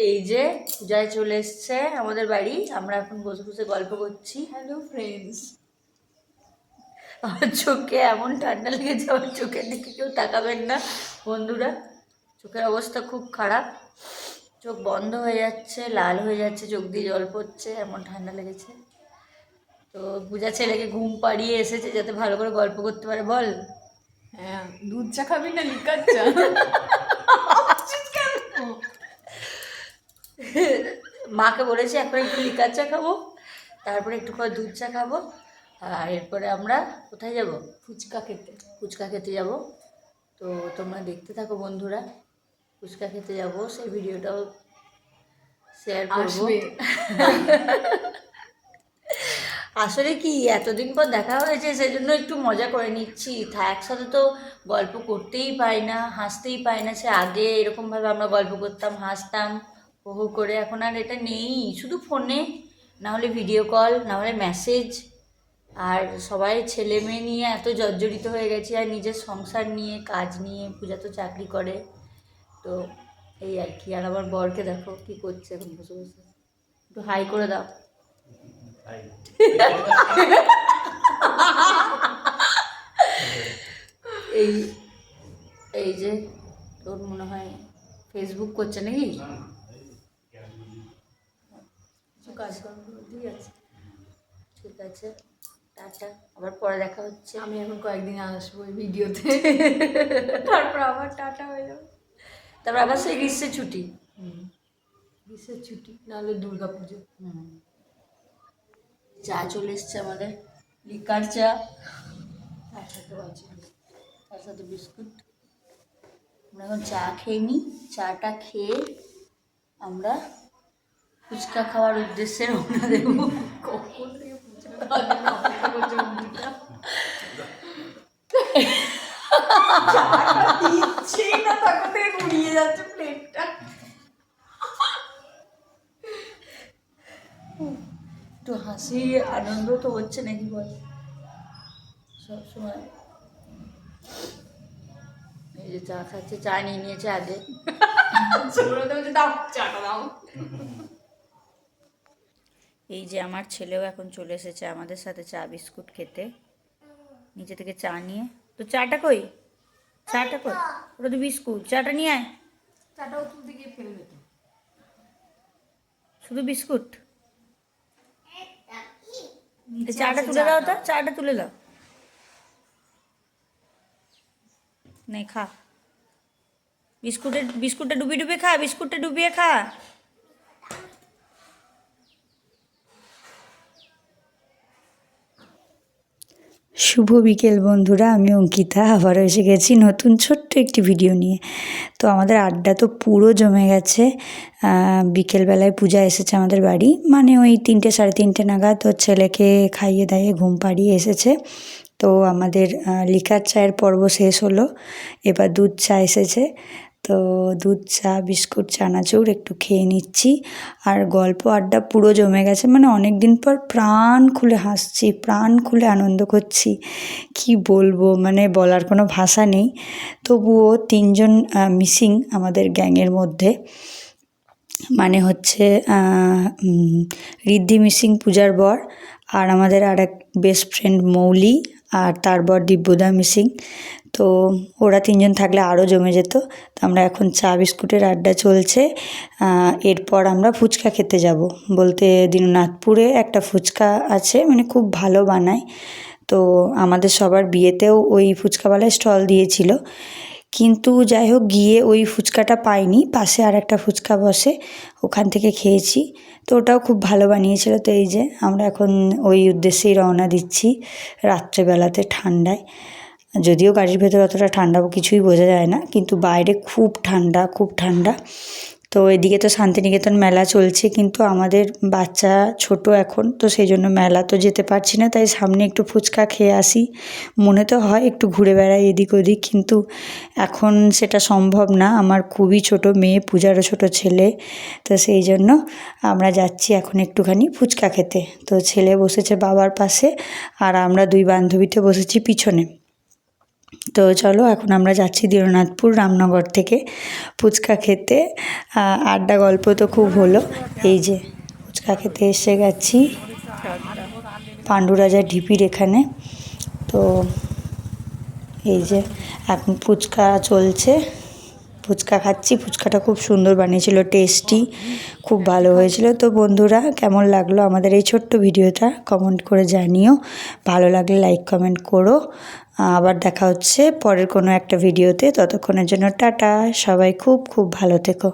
এই যে পূজায় চলে এসছে আমাদের বাড়ি, আমরা এখন বসে বসে গল্প করছি। Hello friends. আমার চোখে এমন ঠান্ডা লেগেছে, আমার চোখের দিকে কেউ তাকাবেন না বন্ধুরা। চোখের অবস্থা খুব খারাপ, চোখ বন্ধ হয়ে যাচ্ছে, লাল হয়ে যাচ্ছে, চোখ দিয়ে জল পড়ছে, এমন ঠান্ডা লেগেছে। তো পূজা ছেলেকে ঘুম পাড়িয়ে এসেছে যাতে ভালো করে গল্প করতে পারে। বল। হ্যাঁ, দুধ চা খাবি না লিকার চা? মাকে বলেছি এখন একটু লিকার চা খাবো, তারপরে একটু পর দুধ চা খাবো, আর এরপরে আমরা কোথায় যাব? ফুচকা খেতে। ফুচকা খেতে যাব। তো তোমরা দেখতে থাকো বন্ধুরা, ফুচকা খেতে যাব, সেই ভিডিওটাও শেয়ার করবো। আসলে কি এতদিন পর দেখা হয়েছে, সেজন্য একটু মজা করে নিচ্ছি। একসাথে তো গল্প করতেই পারি না, হাসতেই পারি না। সে আগে এরকমভাবে আমরা গল্প করতাম, হাসতাম হো হো করে, এখন আর এটা নেই। শুধু ফোনে, না হলে ভিডিও কল, না হলে মেসেজ। আর সবাই ছেলে মেয়ে নিয়ে এত জর্জরিত হয়ে গেছি, আর নিজের সংসার নিয়ে, কাজ নিয়ে। পূজা তো চাকরি করে, তো এই আর কি। আর আমার বরকে দেখো কি করছে এখন বসে বসে। একটু হাই করে দাও। এই এই যে তোর মনে হয় ফেসবুক করছে নাকি? কিছু কাজকর্ম ঠিক আছে, ঠিক আছে, টাটা, আবার পরে দেখা হচ্ছে। আমি এখন কয়েকদিন আসবো এই ভিডিওতে, তারপর আবার টাটা হয়ে যাবে। তারপর আবার সেই গ্রীষ্মের ছুটি। গ্রীষ্মের ছুটি নাহলে দুর্গা পুজো। চা চলে এসছে আমাদের, লিকার চা, তার সাথে আছে, তার সাথে বিস্কুট। আমরা এখন চা খেয়ে নিই, চাটা খেয়ে আমরা ফুচকা খাওয়ার উদ্দেশ্যে রওনা দেবো। কখন থেকে ফুচকা খাওয়ার জন্য অপেক্ষা করছে বন্ধুরা। দিচ্ছেই না, তখন থেকে ঘুরিয়ে যাচ্ছে প্লেটটা। একটু হাসি আনন্দ তো হচ্ছে নাকি বল সবসময়। এই যে চা খাচ্ছে, চা নিয়ে নিয়েছে আগে। দাও চাটা দাও। এই যে আমার ছেলেও এখন চলে এসেছে আমাদের সাথে চা বিস্কুট খেতে, নিচে থেকে চা নিয়ে। তো চাটা কই? চাটা কই? ওটা তো বিস্কুট, চাটা নিয়ে আয়। চাটাও তুলতে গিয়ে ফেলবে তো। শুধু বিস্কুট? চাটা তুলে দাও, তো চাটা তুলে দাও। নে খা, বিস্কুটটা ডুবিয়ে ডুবিয়ে খা, বিস্কুটটা ডুবিয়ে খা। শুভ বিকেল বন্ধুরা, আমি অঙ্কিতা আবারও এসে গেছি নতুন ছোট্ট একটি ভিডিও নিয়ে। তো আমাদের আড্ডা তো পুরো জমে গেছে। বিকেলবেলায় পূজা এসেছে আমাদের বাড়ি, মানে ওই 3টে 3:30 নাগাদ ওর ছেলেকে খাইয়ে দাইয়ে ঘুম পাড়িয়ে এসেছে। তো আমাদের লিকার চায়ের পর্ব শেষ হলো, এবার দুধ চা এসেছে। তো দুধ চা বিস্কুট চানাচুর একটু খেয়ে নিচ্ছি, আর গল্প আড্ডা পুরো জমে গেছে। মানে অনেক দিন পর প্রাণ খুলে হাসছি, প্রাণ খুলে আনন্দ করছি, কি বলবো, মানে বলার কোনো ভাষা নেই। তবুও 3জন মিসিং আমাদের গ্যাংয়ের মধ্যে, মানে হচ্ছে ঋদ্ধি মিসিং, পূজার বর, আর আমাদের আর এক বেস্ট ফ্রেন্ড মৌলি, আর তার বর দিব্যদা মিসিং। তো ওরা 3জন থাকলে আরও জমে যেত। তো আমরা এখন চা বিস্কুটের আড্ডা চলছে। এরপর আমরা ফুচকা খেতে যাব, বলতে দীননাথপুরে একটা ফুচকা আছে, মানে খুব ভালো বানায়। তো আমাদের সবার বিয়েতেও ওই ফুচকাওয়ালায় স্টল দিয়েছিল, কিন্তু যাই হোক গিয়ে ওই ফুচকাটা পাইনি, পাশে আর একটা ফুচকা বসে, ওখান থেকে খেয়েছি। তো ওটাও খুব ভালো বানিয়েছিল। তো এই যে আমরা এখন ওই উদ্দেশ্যেই রওনা দিচ্ছি রাত্রেবেলাতে ঠান্ডায়। যদিও গাড়ির ভেতর অতটা ঠান্ডা কিছুই বোঝা যায় না, কিন্তু বাইরে খুব ঠান্ডা, খুব ঠান্ডা। তো এদিকে তো শান্তিনিকেতন মেলা চলছে, কিন্তু আমাদের বাচ্চা ছোট এখন, তো সেই জন্য মেলা তো যেতে পারছি না। তাই সামনে একটু ফুচকা খেয়ে আসি, মনে তো হয় একটু ঘুরে বেড়াই এদিক ওদিক, কিন্তু এখন সেটা সম্ভব না। আমার খুবই ছোট মেয়ে, পূজারও ছোট ছেলে, তো সেই জন্য আমরা যাচ্ছি এখন একটুখানি ফুচকা খেতে। তো ছেলে বসেছে বাবার পাশে, আর আমরা দুই বান্ধবীতে বসেছি পিছনে। তো চলো এখন আমরা যাচ্ছি দীননাথপুর রামনগর থেকে ফুচকা খেতে। আড্ডা গল্প তো খুব হলো, এই যে ফুচকা খেতে এসে গেছি পাণ্ডুরাজার ঢিপির এখানে। তো এই যে এখন ফুচকা চলছে, ফুচকা খাচ্ছি। ফুচকাটা খুব সুন্দর বানিয়েছিল, টেস্টি, খুব ভালো হয়েছিল। তো বন্ধুরা, কেমন লাগলো আমাদের এই ছোট্ট ভিডিওটা কমেন্ট করে জানিও, ভালো লাগলে লাইক কমেন্ট করো। আবার দেখা হচ্ছে পরের কোনো একটা ভিডিওতে, ততক্ষণের জন্য টাটা, সবাই খুব খুব ভালো থেকো।